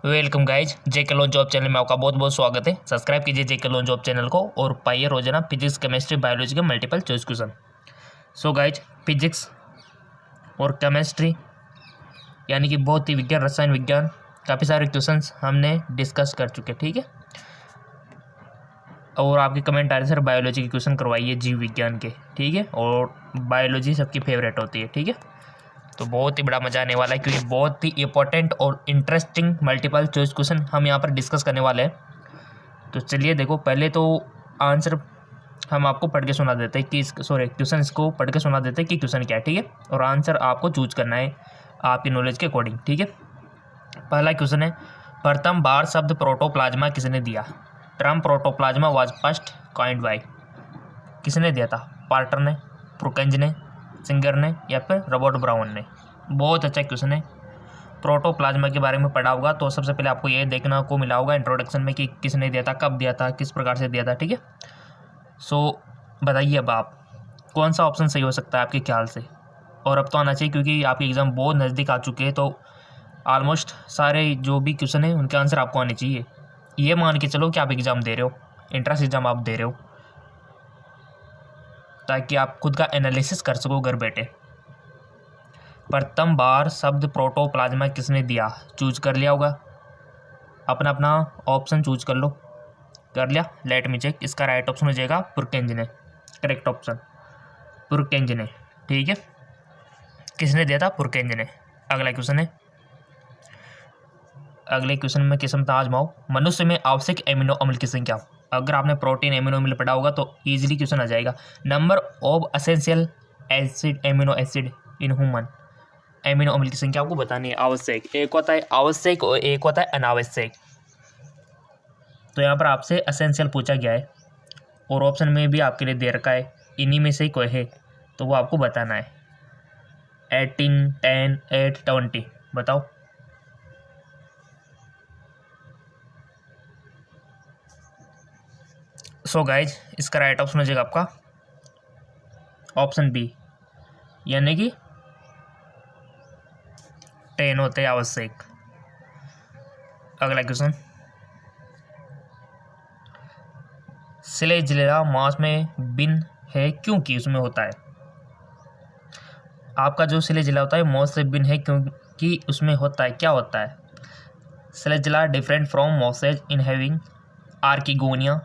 Welcome guys, जेके loan job channel में आपका बहुत बहुत स्वागत है। सब्सक्राइब कीजिए जेके लोन जॉब चैनल को और पाइए रोजाना फिजिक्स, केमिस्ट्री, बायोलॉजी के multiple choice question. So guys, physics और केमिस्ट्री यानी कि भौतिक विज्ञान, रसायन विज्ञान, काफ़ी सारे क्वेश्चंस हमने डिस्कस कर चुके, ठीक है। और आपके कमेंट आ रहे सर बायोलॉजी के क्वेश्चन करवाइए, जीव विज्ञान के, ठीक है। और बायोलॉजी सबकी फेवरेट होती है, ठीक है। तो बहुत ही बड़ा मजा आने वाला है क्योंकि बहुत ही इंपॉर्टेंट और इंटरेस्टिंग मल्टीपल चॉइस क्वेश्चन हम यहाँ पर डिस्कस करने वाले हैं। तो चलिए देखो, पहले तो आंसर हम आपको पढ़ के सुना देते हैं कि क्वेश्चन इसको पढ़ के सुना देते हैं कि क्वेश्चन क्या है, ठीक है। और आंसर आपको चूज करना है आपकी नॉलेज के अकॉर्डिंग, ठीक है। पहला क्वेश्चन है, प्रथम बार शब्द प्रोटोप्लाज्मा किसने दिया? Term protoplasm was first coined by. किसने दिया था? पार्टर ने, प्रुकेंज ने, सिंगर ने या फिर रॉबर्ट ब्राउन ने? बहुत अच्छा क्वेश्चन है। प्रोटोप्लाज्मा के बारे में पढ़ा होगा तो सबसे पहले आपको ये देखना को मिला होगा इंट्रोडक्शन में कि किसने दिया था, कब दिया था, किस प्रकार से दिया था, ठीक है। सो बताइए अब आप कौन सा ऑप्शन सही हो सकता है आपके ख्याल से। और अब तो आना चाहिए क्योंकि आपके एग्ज़ाम बहुत नज़दीक आ चुके हैं, तो ऑलमोस्ट सारे जो भी क्वेश्चन है उनके आंसर आपको आने चाहिए। ये मान के चलो कि आप एग्ज़ाम दे रहे हो, इंट्रेंस एग्ज़ाम आप दे रहे हो, ताकि आप खुद का एनालिसिस कर सको घर बैठे। प्रथम बार शब्द प्रोटोप्लाज्मा किसने दिया? चूज कर लिया होगा, अपना अपना ऑप्शन चूज कर लो। कर लिया? Let me check. इसका राइट ऑप्शन हो जाएगा पुरकेंज ने, करेक्ट ऑप्शन पुरकेंज ने, ठीक है। किसने दिया था? पुरकेंज ने। अगला क्वेश्चन है, अगले क्वेश्चन में किस्म आजमाओ। मनुष्य में आवश्यक एमिनो अम्ल की संख्या। अगर आपने प्रोटीन एमिनो अम्ल पढ़ा होगा तो इजीली क्वेश्चन आ जाएगा। Number of essential acid amino acid in human. Amino अम्ल की संख्या आपको बतानी है। आवश्यक एक होता है आवश्यक और एक होता है अनावश्यक। तो यहाँ पर आपसे एसेंशियल पूछा गया है और ऑप्शन में भी आपके लिए दे रखा है, इन्हीं में से ही कोई है तो वो आपको बताना है। 18, 10, 8, 20 बताओ। सो गाइज, इसका राइट ऑप्शन हो जाएगा आपका ऑप्शन बी, यानी कि 10 होते हैं आवश्यक। अगला क्वेश्चन, सिलेजिला मांस में भिन्न है क्योंकि उसमें होता है। आपका जो सिलेजिला होता है मांस से भिन्न है क्योंकि उसमें होता है। क्या होता है? Selaginella different from mosses in having archegonia,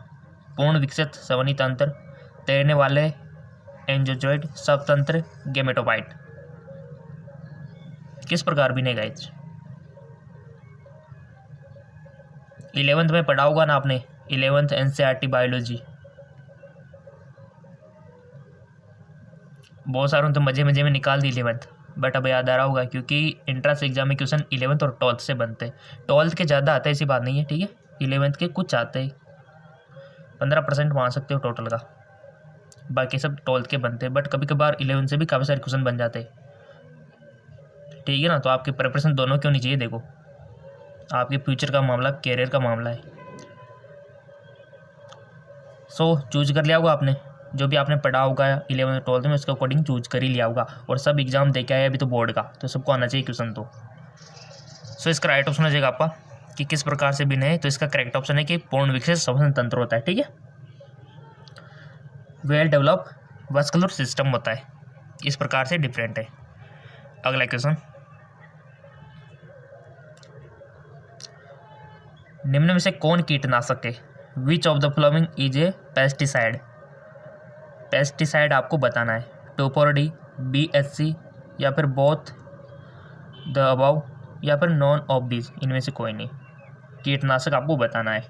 पूर्ण विकसित संवहनी तंत्र, तैरने वाले एंजोजॉइड, स्वतंत्र गेमेटोफाइट। किस प्रकार भी नहीं गाइज? 11th में पढ़ा होगा ना आपने, 11th एनसीईआरटी बायोलॉजी। बहुत सारों तो मजे मजे में निकाल दी 11th, बट अब याद आ रहा होगा क्योंकि एंट्रेंस एग्जाम में क्वेश्चन 11th और 12th से बनते हैं। 12th के ज़्यादा आते हैं, ऐसी बात नहीं है, ठीक है। 11th के कुछ आते हैं, 15% मान सकते हो टोटल का, बाकी सब 12th के बनते हैं। बट कभी कभार 11th से भी काफ़ी सारे क्वेश्चन बन जाते हैं, ठीक है ना। तो आपकी प्रिपरेशन दोनों क्यों नहीं चाहिए? देखो, आपके फ्यूचर का मामला, कैरियर का मामला है। सो चूज कर लिया होगा आपने, जो भी आपने पढ़ा होगा 11th 12th में उसके अकॉर्डिंग चूज कर ही लिया होगा। और सब एग्जाम दे के आए अभी तो बोर्ड का, तो सबको आना चाहिए क्वेश्चन तो। सो इसका राइट ऑप्शन हो जाएगा आपका कि किस प्रकार से भिन्न है। तो इसका करेक्ट ऑप्शन है कि पूर्ण विकसित श्वसन तंत्र होता है, ठीक है। वेल डेवलप वस्कुलर सिस्टम होता है, इस प्रकार से डिफरेंट है। अगला क्वेश्चन, निम्न में से कौन कीटनाशक है? Which of the following is a pesticide. Pesticide आपको बताना है। टोपोरडी, BSC या फिर बोथ द अबव या फिर नॉन ऑफ दिस, इनमें से कोई नहीं। कीटनाशक आपको बताना है।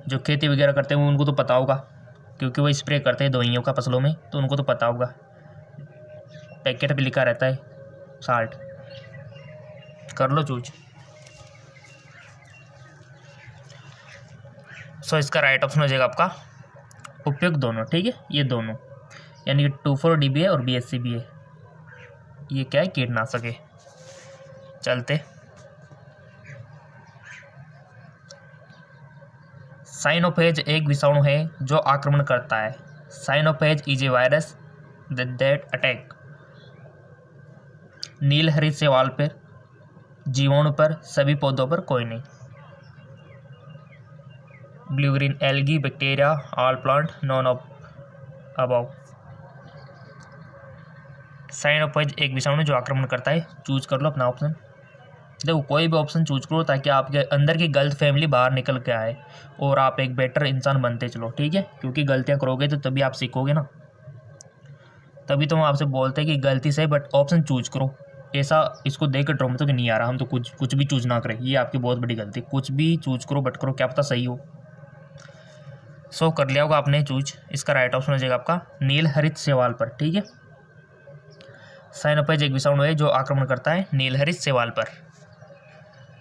जो खेती वगैरह करते हैं उनको तो पता होगा क्योंकि वो स्प्रे करते हैं दवाइयों का फसलों में, तो उनको तो पता होगा। पैकेट पे लिखा रहता है साल्ट। कर लो चूज। सो इसका राइट ऑप्शन हो जाएगा आपका उपयुक्त दोनों, ठीक है। ये दोनों यानी कि 2,4-D भी है और BSC भी है। ये क्या है? कीटनाशक है। चलते, साइनोफेज एक विषाणु है जो आक्रमण करता है। Cyanophage is a virus that attack नीलहरित शैवाल पर जीवाणु पर, सभी पौधों पर, कोई नहीं। Blue green algae, bacteria, all plant, none of above. Cyanophage एक विषाणु जो आक्रमण करता है। चूज कर लो अपना ऑप्शन। देखो कोई भी ऑप्शन चूज करो ताकि आपके अंदर की गलत फैमिली बाहर निकल के आए और आप एक बेटर इंसान बनते चलो, ठीक है। क्योंकि गलतियां करोगे तो तभी आप सीखोगे ना, तभी तो हम आपसे बोलते हैं कि गलती से बट ऑप्शन चूज करो। ऐसा इसको देख कर ड्रो मतलब कि नहीं आ रहा हम तो कुछ भी चूज ना करें, ये आपकी बहुत बड़ी गलती। कुछ भी चूज करो बट करो, क्या पता सही हो। सो कर लिया होगा आपने चूज। इसका राइट ऑप्शन हो जाएगा आपका नील हरित शैवाल पर, ठीक है। साइनोपेज एक विषाणु है जो आक्रमण करता है नील हरित शैवाल पर।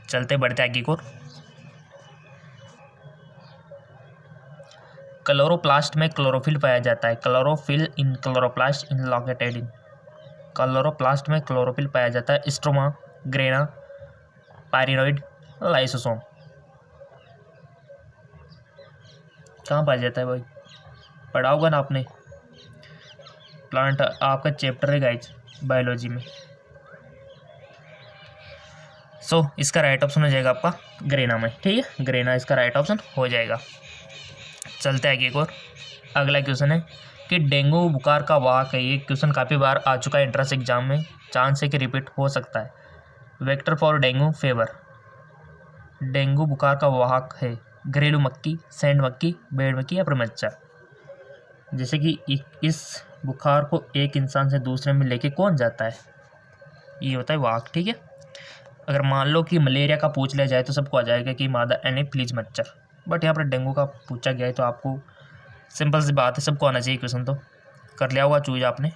चलते बढ़ते आगे को। क्लोरोप्लास्ट में क्लोरोफिल पाया जाता है। Chlorophyll in chloroplast in located in. Chloroplast में क्लोरोफिल पाया जाता है। Stroma, grana, pyrenoid, lysosome. कहाँ पाया जाता है भाई, पढ़ा होगा ना आपने, प्लांट आपका चैप्टर है गाइज बायोलॉजी में। सो इसका राइट ऑप्शन हो जाएगा आपका ग्रेना में, ठीक है। ग्रेना इसका राइट ऑप्शन हो जाएगा। चलते हैं आगे एक और। अगला क्वेश्चन है कि डेंगू बुखार का वाहक है। ये क्वेश्चन काफ़ी बार आ चुका है एंट्रेंस एग्जाम में, चांस है कि रिपीट हो सकता है। Vector for dengue fever. Dengue बुखार का वाहक है घरेलू मक्खी, सैंड मक्खी, भेड़ मक्खी या फिर मच्छर। जैसे कि इस बुखार को एक इंसान से दूसरे में लेके कौन जाता है, ये होता है वाहक, ठीक है। अगर मान लो कि मलेरिया का पूछ लिया जाए तो सबको आ जाएगा कि मादा एनोफिलीज मच्छर, बट यहाँ पर डेंगू का पूछा गया है तो आपको सिंपल सी बात है, सबको आना चाहिए क्वेश्चन। तो कर लिया होगा चूज आपने।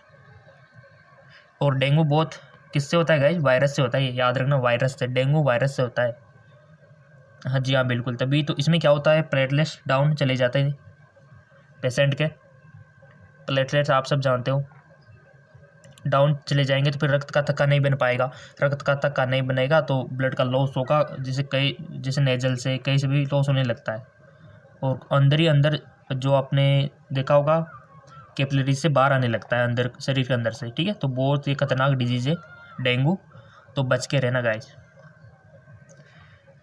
और डेंगू बहुत किससे होता है गाइस, वायरस से होता है, याद रखना, वायरस से। डेंगू वायरस से होता है, हाँ जी हाँ बिल्कुल। तभी तो इसमें क्या होता है, प्लेटलेट्स डाउन चले जाते हैं पेशेंट के। प्लेटलेट्स आप सब जानते हो, डाउन चले जाएंगे तो फिर रक्त का थक्का नहीं बन पाएगा। रक्त का थक्का नहीं बनेगा तो ब्लड का लॉस होगा, जैसे नेजल से कहीं से भी लॉस होने लगता है। और अंदर ही अंदर जो आपने देखा होगा कैपिलरी से बाहर आने लगता है अंदर, शरीर के अंदर से, ठीक है। तो बहुत ही खतरनाक डिजीज़ है डेंगू, तो बच के रहना गाइस।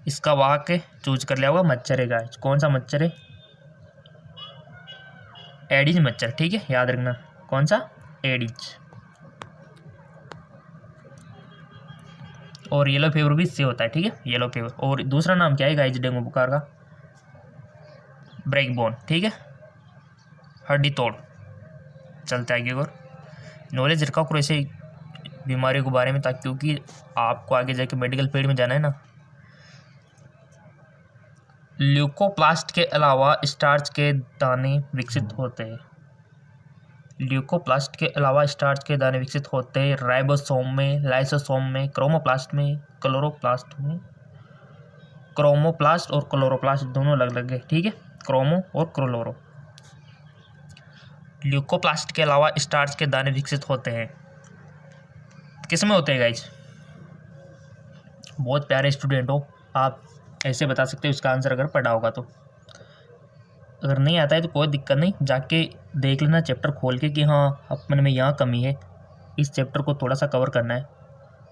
इसका वाहक चूज कर लिया होगा मच्छर है गाइस। कौन सा मच्छर है, एडिज मच्छर, ठीक है, याद रखना कौन सा, एडिज। और येलो फीवर भी इससे होता है, ठीक है, येलो फीवर। और दूसरा नाम क्या है गाइस डेंगू बुखार का, ब्रेक बोन, ठीक है, हड्डी तोड़। चलते आगे और नॉलेज रखा करो ऐसे बीमारियों के बारे में, ताकि क्योंकि आपको आगे जाके मेडिकल फील्ड में जाना है ना। ल्यूकोप्लास्ट के अलावा स्टार्च के दाने विकसित होते हैं। ल्यूकोप्लास्ट के अलावा स्टार्च के दाने विकसित होते हैं राइबोसोम में, लाइसोसोम में, क्रोमोप्लास्ट में, क्लोरोप्लास्ट में। क्रोमोप्लास्ट और क्लोरोप्लास्ट दोनों अलग अलग है, ठीक है, क्रोमो और क्लोरो। ल्यूकोप्लास्ट के अलावा स्टार्च के दाने विकसित होते हैं किस में होते हैं गाइज। बहुत प्यारे स्टूडेंट हो आप, ऐसे बता सकते हो इसका आंसर अगर पढ़ा होगा तो। अगर नहीं आता है तो कोई दिक्कत नहीं, जाके देख लेना चैप्टर खोल के कि हाँ अपन में यहाँ कमी है, इस चैप्टर को थोड़ा सा कवर करना है,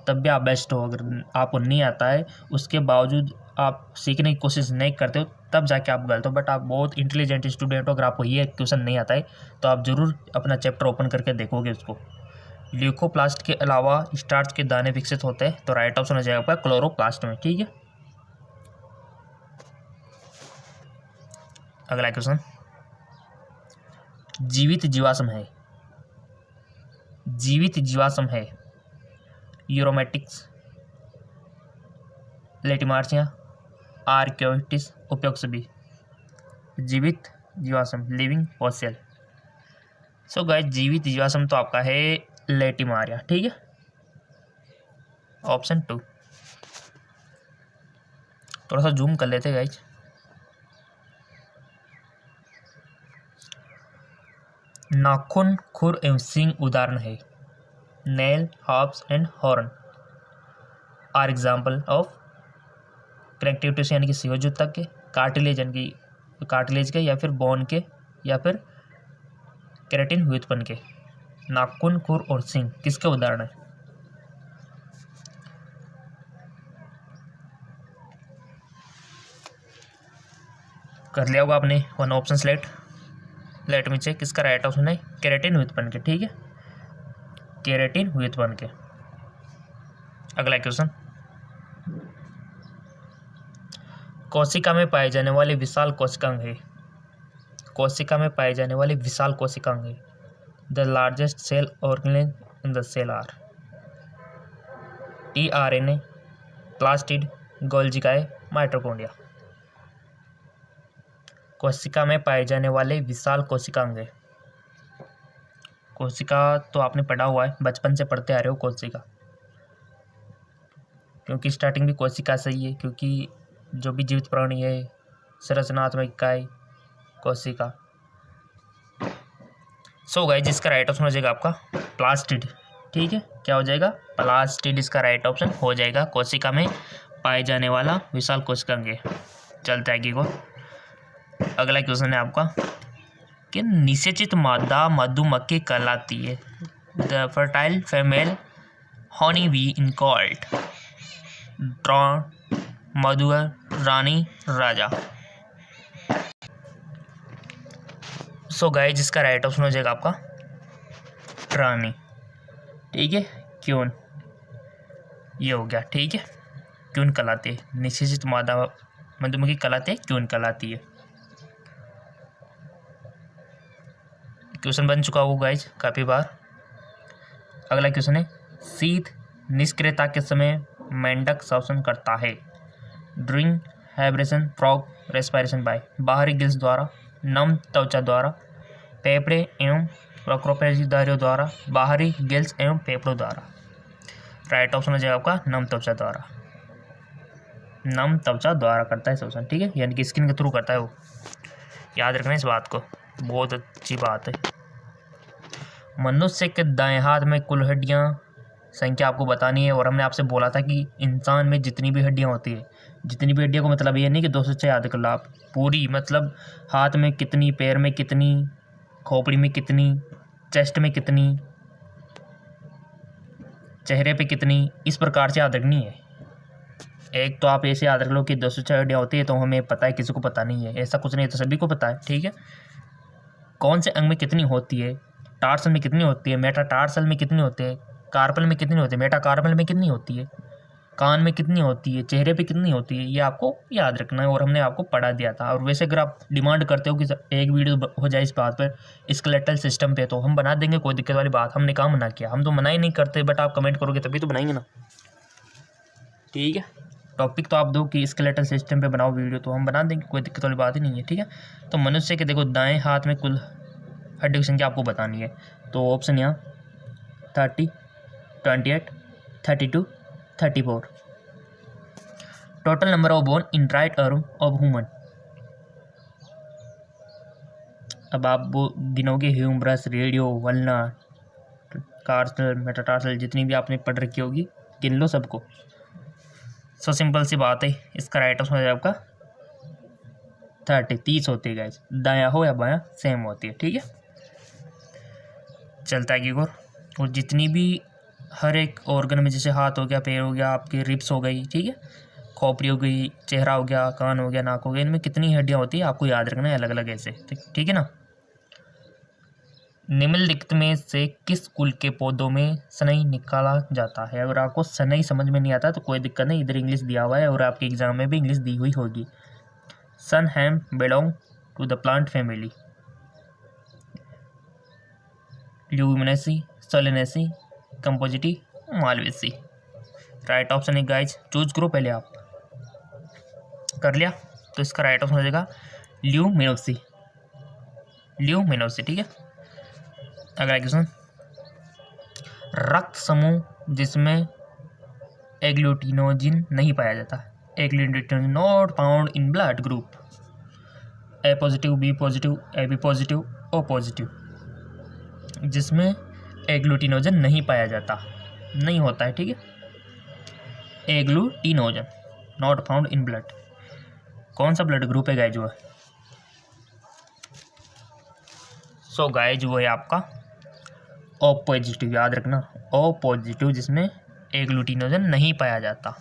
तब भी आप बेस्ट हो। अगर आपको नहीं आता है उसके बावजूद आप सीखने की कोशिश नहीं करते हो तब जाके आप गलत हो। बट आप बहुत इंटेलिजेंट स्टूडेंट हो, अगर आपको ये क्वेश्चन नहीं आता है तो आप ज़रूर अपना चैप्टर ओपन करके देखोगे उसको। ल्यूकोप्लास्ट के अलावा स्टार्च के दाने विकसित होते हैं, तो राइट ऑप्शन हो जाएगा आपका क्लोरोप्लास्ट में, ठीक है। अगला क्वेश्चन, जीवित जीवाश्म है, जीवित जीवाश्म है यूरोमेटिक्स, लेटिमार्चिया, आर्क्योइटिस, उपयोग सभी। जीवित जीवाश्म लिविंग फॉसिल। सो गाइस जीवित जीवाश्म तो आपका है लेटिमारिया, ठीक है, ऑप्शन 2। थोड़ा सा जूम कर लेते गाइस। नाखून, खुर एवं सींग उदाहरण है। Nail, hoofs and horn are example of connective tissue यानी कि संयोजक के, कार्टिलेज यानी कि कार्टिलेज के, या फिर बोन के, या फिर केराटिन व्युत्पन्न के। नाखून, खुर और सींग किसके उदाहरण है। कर लिया होगा आपने one option select. Let me check, किसका राइट ऑप्शन है केराटिन व्युत्पन्न के, ठीक है, केराटिन व्युत्पन्न के। अगला क्वेश्चन, कोशिका में पाए जाने वाले विशाल कोशिकांग है, कोशिका में पाए जाने वाले विशाल कोशिकांग है। The largest cell organelle in the cell are tRNA, plastid, गोल्जिकाए, माइटोकॉन्ड्रिया। कोशिका में पाए जाने वाले विशाल कोशिकांग है। कोशिका तो आपने पढ़ा हुआ है, बचपन से पढ़ते आ रहे हो कोशिका, क्योंकि स्टार्टिंग भी कोशिका से ही है, क्योंकि जो भी जीवित प्राणी है संरचनात्मक इकाई कोशिका। सो गाइस, जिसका राइट ऑप्शन हो जाएगा आपका प्लास्टिड, ठीक है, क्या हो जाएगा प्लास्टिड, इसका राइट ऑप्शन हो जाएगा। कोशिका में पाए जाने वाला विशाल कोशिकांग है। चलते आगे को, अगला क्वेश्चन है आपका कि निषेचित मादा मधुमक्खी कहलाती है। The fertile female honey be in called drone, Madhukar, Rani, Raja. So guys, जिसका राइट ऑप्शन हो जाएगा आपका रानी, ठीक है, क्यों ये हो गया, ठीक है, क्यों कहलाती है, निषेचित मादा मधुमक्खी कहलाती है, क्यों कहलाती है। क्वेश्चन बन चुका होगा गाइस काफ़ी बार। अगला क्वेश्चन है, शीत निष्क्रियता के समय मेंढक श्वसन करता है। ड्रिंक, हाइब्रेशन, फ्रॉग, रेस्पिरेशन बाय, बाहरी गिल्स द्वारा, नम त्वचा द्वारा, फेफड़े एवं प्रोक्रोपेजिधारियों द्वारा, बाहरी गिल्स एवं फेफड़ों द्वारा। राइट ऑप्शन हो जाएगा आपका नम त्वचा द्वारा, नम त्वचा द्वारा करता है श्वसन, ठीक है, यानी कि स्किन के थ्रू करता है वो। याद रखना इस बात को, बहुत अच्छी बात है। मनुष्य के दाएं हाथ में कुल हड्डियां संख्या आपको बतानी है, और हमने आपसे बोला था कि इंसान में जितनी भी हड्डियां होती है, जितनी भी हड्डियों को मतलब ये नहीं कि 206 याद कर लो आप, पूरी मतलब हाथ में कितनी, पैर में कितनी, खोपड़ी में कितनी, चेस्ट में कितनी, चेहरे पे कितनी, इस प्रकार से याद रखनी है। एक तो आप ऐसे याद रख लो कि 206 हड्डियाँ होती है तो हमें पता है, किसी को पता नहीं है, ऐसा कुछ नहीं है, तो सभी को पता है, ठीक है। कौन से अंग में कितनी होती है, टार्सल में कितनी होती है, मेटाटार्सल में कितनी होती है, कार्पल में कितनी होती है, मेटाकार्पल में कितनी होती है, कान में कितनी होती है, चेहरे पे कितनी होती है, ये आपको याद रखना है, और हमने आपको पढ़ा दिया था। और वैसे अगर आप डिमांड करते हो कि एक वीडियो हो जाए इस बात पर, स्केलेटल सिस्टम पे, तो हम बना देंगे, कोई दिक्कत वाली बात, हमने कहाँ मना किया, हम तो मना ही नहीं करते, बट आप कमेंट करोगे तभी तो बनाएंगे ना, ठीक है। टॉपिक तो आप दो कि स्केलेटल सिस्टम पे बनाओ वीडियो, तो हम बना देंगे, कोई दिक्कत वाली बात ही नहीं है, ठीक है। तो मनुष्य के देखो दाएँ हाथ में कुल हड्डी की संख्या आपको बतानी है, तो ऑप्शन यहाँ 30, 28, 32, 34। Total number of bone in right arm of human. अब आप वो गिनोगे, ह्यूमरस, रेडियो, वल्ना, कार्सल, मेटाटार्सल, जितनी भी आपने पढ़ रखी होगी, गिन लो सबको। सो सिंपल सी बात है, इसका राइट ऑप्शन है आपका 30 होती है गाइस, दायां हो या बायां सेम होती है, ठीक है। चलता है और जितनी भी हर एक ऑर्गन में, जैसे हाथ हो गया, पैर हो गया, आपके रिब्स हो गई, ठीक है, खोपड़ी हो गई, चेहरा हो गया, कान हो गया, नाक हो गया, इनमें कितनी हड्डियां होती है आपको याद रखना है, अलग अलग ऐसे, ठीक है ना। निम्नलिखित में से किस कुल के पौधों में सनई निकाला जाता है। अगर आपको सनई समझ में नहीं आता तो कोई दिक्कत नहीं, इधर इंग्लिश दिया हुआ है और आपके एग्जाम में भी इंग्लिश दी हुई होगी। Sun hemp belong to the plant family. Leguminosae, Solanaceae, Compositae, Malvaceae. Right option है गाइज, चूज करो पहले आप। कर लिया तो इसका राइट ऑप्शन हो जाएगा ल्यूमिनोसी, ल्यूमिनोसी, ठीक है। अगला क्वेश्चन, रक्त समूह जिसमें एग्लूटिनोजिन नहीं पाया जाता। Agglutinogen not found in blood group. A positive, B positive, A B positive, O positive. जिसमें एग्लूटिनोजन नहीं पाया जाता, नहीं होता है, ठीक है। एग्लूटिनोजन नॉट फाउंड इन ब्लड, कौन सा ब्लड ग्रुप है गाइज वो है? सो गाइज वो है आपका ओ पॉजिटिव, याद रखना, ओ पॉजिटिव, जिसमें एग्लूटिनोजन नहीं पाया जाता।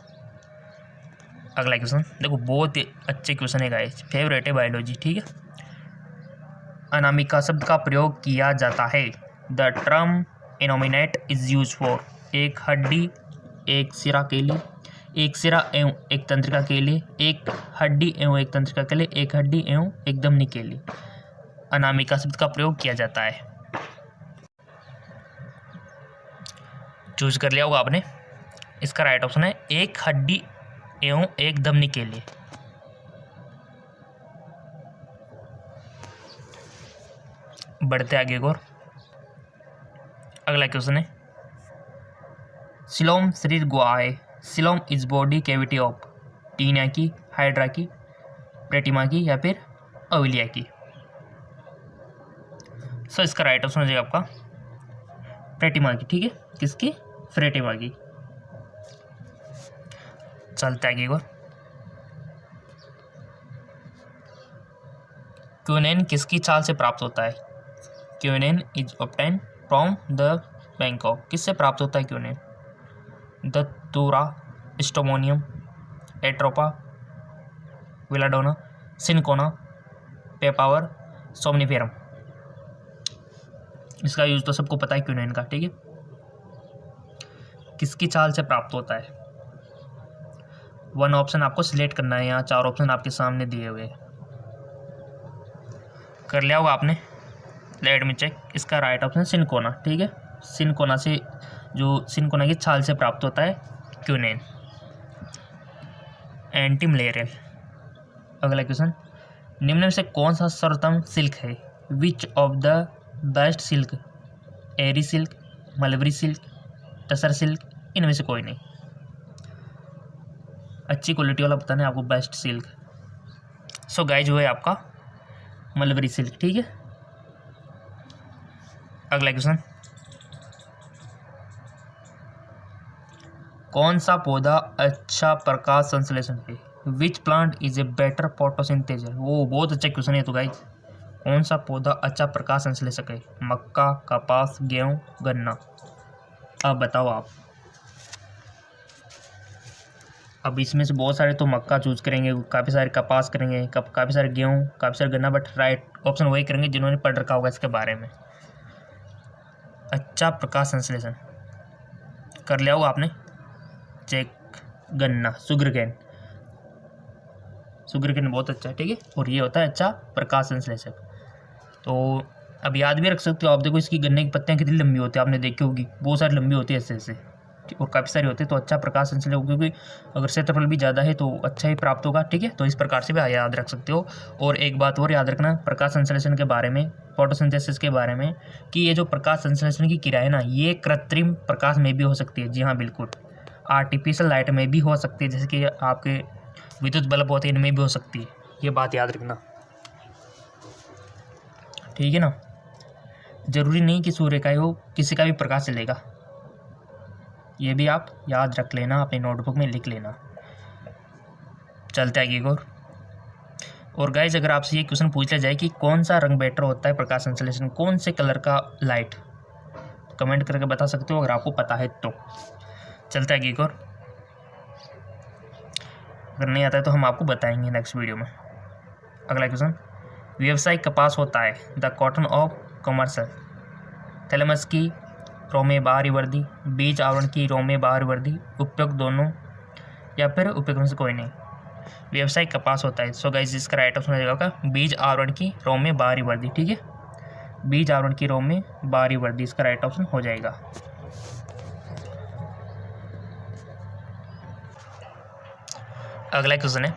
अगला क्वेश्चन देखो, बहुत ही अच्छे क्वेश्चन है गाइस, फेवरेट है बायोलॉजी, ठीक है। अनामिका शब्द का प्रयोग किया जाता है। The term innominate is use for, एक हड्डी एक सिरा के लिए, एक सिरा एवं एक तंत्रिका के लिए, एक हड्डी एवं एक तंत्रिका के लिए, एक हड्डी एवं एक धमनी के लिए अनामिका शब्द का प्रयोग किया जाता है। चूज कर लिया होगा आपने। इसका राइट ऑप्शन है एक हड्डी एवं एक धमनी के लिए। बढ़ते आगे और अगला क्वेश्चन है, सिलोम शरीर गुहा है। Coelom is body cavity of taenia की, हाइड्रा की, प्रेटिमा की या फिर अविलिया की। सो इसका राइट ऑप्शन हो जाएगा आपका प्रेटिमा की, ठीक है। किसकी? फ्रेटिमा की। चलते आगे और क्विनेन किसकी छाल से प्राप्त होता है? Quinine is obtain from the Bangkok. किससे प्राप्त होता है quinine? Datura, stramonium, Atropa, belladonna, Cinchona, Papaver, somniferum. इसका यूज तो सबको पता है क्विनेन का, ठीक है। किसकी छाल से प्राप्त होता है? वन ऑप्शन आपको सिलेक्ट करना है, यहाँ 4 ऑप्शन आपके सामने दिए हुए। कर लिया होगा आपने। Let me check. इसका राइट ऑप्शन सिनकोना, ठीक है। सिनकोना से, जो सिनकोना की छाल से प्राप्त होता है क्विनेन। Anti malarial. अगला क्वेश्चन, निम्न में से कौन सा सर्वोत्तम सिल्क है? Which of the best silk? Eri silk, mulberry silk, tasar silk, इनमें से कोई नहीं। अच्छी क्वालिटी वाला बताना है आपको बेस्ट सिल्क। सो गाइस जो है आपका मलबरी सिल्क, ठीक है। अगला क्वेश्चन, कौन सा पौधा अच्छा प्रकाश संश्लेषण है? Which plant is a better photosynthesis? वो बहुत अच्छा क्वेश्चन है। तो गाइस कौन सा पौधा अच्छा प्रकाश संश्लेषक है? मक्का, कपास, गेहूं, गन्ना। अब बताओ आप। अब इसमें से बहुत सारे तो मक्का चूज करेंगे, काफ़ी सारे कपास करेंगे, काफ़ी सारे गेहूं, काफ़ी सारे गन्ना, बट राइट ऑप्शन वही करेंगे जिन्होंने पढ़ रखा होगा इसके बारे में। अच्छा प्रकाश संश्लेषण कर लिया होगा आपने चेक। गन्ना, सुगरकेन। सुगरकेन बहुत अच्छा है, ठीक है। और ये होता है अच्छा प्रकाश संश्लेषक। तो अब याद भी रख सकते हो आप। देखो इसकी गन्ने की पत्तियाँ कितनी लंबी होती है, आपने देखी होगी, बहुत सारी लंबी होती है ऐसे ऐसे, और काफ़ी सारी होती है। तो अच्छा प्रकाश संश्लेषक, क्योंकि अगर क्षेत्रफल भी ज़्यादा है तो अच्छा ही प्राप्त होगा, ठीक है। तो इस प्रकार से भी याद रख सकते हो। और एक बात और याद रखना प्रकाश संश्लेषण के बारे में, फोटोसिंथेसिस के बारे में, कि ये जो प्रकाश संश्लेषण की क्रिया है ना, ये कृत्रिम प्रकाश में भी हो सकती है। जी हाँ, बिल्कुल। आर्टिफिशियल लाइट में भी हो सकती है, जैसे कि आपके विद्युत बल्ब होते हैं, इनमें भी हो सकती है। ये बात याद रखना, ठीक है ना। जरूरी नहीं कि सूर्य का ही हो, किसी का भी प्रकाश चलेगा। ये भी आप याद रख लेना, अपनी नोटबुक में लिख लेना। चलते आगे और गाइज अगर आपसे ये क्वेश्चन पूछ लिया जाए कि कौन सा रंग बेटर होता है प्रकाश संश्लेषण, कौन से कलर का लाइट, कमेंट करके बता सकते हो अगर आपको पता है तो। चलते आगे और अगर नहीं आता है तो हम आपको बताएंगे नेक्स्ट वीडियो में। अगला क्वेश्चन, व्यावसायिक कपास होता है the cotton of commercial. Thalamus की रोमे बाहरी वर्दी, बीज आवरण की रोमे बाहरी वर्दी, उपयुक्त दोनों या फिर उपयुक्त में से कोई नहीं। व्यावसायिक कपास होता है। सो गाइस इसका राइट ऑप्शन हो जाएगा बीज आवरण की रोमे बाहरी वर्दी, ठीक है। बीज आवरण की रोमे बाहरी वर्दी इसका राइट ऑप्शन हो जाएगा। अगला क्वेश्चन है,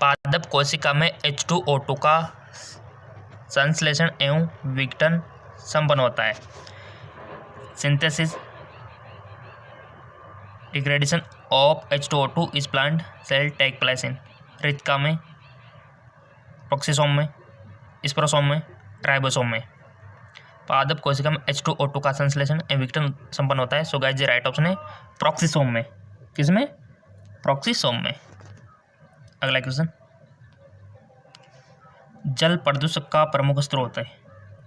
पादप कोशिका में H2O2 का संश्लेषण एवं विघटन संपन्न होता है। सिंथेसिस डिग्रेडेशन ऑफ H2O2 इस plant cell take place in रितिका में, प्रोक्सिसोम में, स्पोरोसोम में, राइबोसोम में। पादप कोशिका में H2O2 का संश्लेषण एवं विघटन संपन्न होता है। सो गाइस ये राइट ऑप्शन है प्रोक्सिसोम में। किसमें? प्रोक्सिसोम में। अगला क्वेश्चन, जल प्रदूषक का प्रमुख स्रोत है।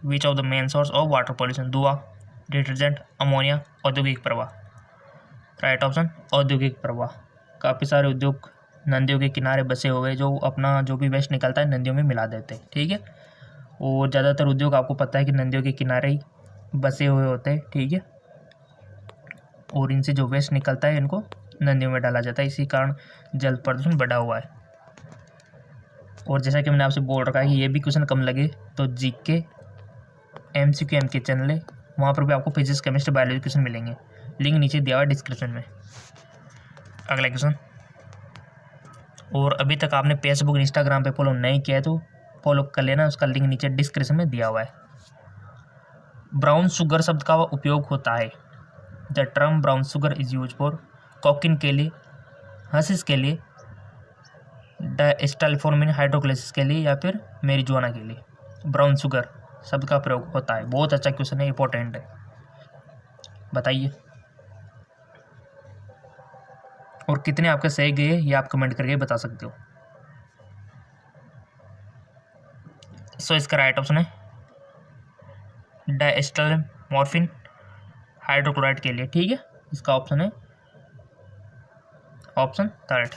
Which of the main source of water pollution? धुआं, डिटर्जेंट, अमोनिया, औद्योगिक प्रवाह। राइट ऑप्शन औद्योगिक प्रवाह। काफ़ी सारे उद्योग नदियों के किनारे बसे हुए जो अपना जो भी वेस्ट निकलता है नदियों में मिला देते हैं, ठीक है। और ज़्यादातर उद्योग आपको पता है कि नदियों के किनारे ही बसे हुए होते हैं, ठीक है। और इनसे जो वेस्ट निकलता है इनको नदियों में डाला जाता है, इसी कारण जल प्रदूषण बढ़ा हुआ है। और जैसा कि मैंने आपसे बोल रखा है कि ये भी क्वेश्चन कम लगे तो जीके MCQ MK चैनल है, वहाँ पर भी आपको फिजिक्स केमिस्ट्री बायोलॉजी क्वेश्चन मिलेंगे, लिंक नीचे दिया हुआ है डिस्क्रिप्शन में। अगला क्वेश्चन, और अभी तक आपने फेसबुक इंस्टाग्राम पे फॉलो नहीं किया है तो फॉलो कर लेना, उसका लिंक नीचे डिस्क्रिप्शन में दिया हुआ है। ब्राउन शुगर शब्द का उपयोग होता है। The term brown sugar is use for cocaine के लिए, हर्शीज के लिए, डायस्टाइलफॉर्मिन हाइड्रोक्लेसिस के लिए या फिर मैरिजुआना के लिए ब्राउन शुगर शब्द का प्रयोग होता है। बहुत अच्छा क्वेश्चन है, इंपॉर्टेंट है, बताइए। और कितने आपके सही गए ये आप कमेंट करके बता सकते हो। सो इसका राइट ऑप्शन है डायस्टाइलमॉर्फिन हाइड्रोक्लोराइड के लिए, ठीक है। इसका ऑप्शन है ऑप्शन 3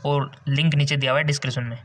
और लिंक नीचे दिया हुआ है डिस्क्रिप्शन में।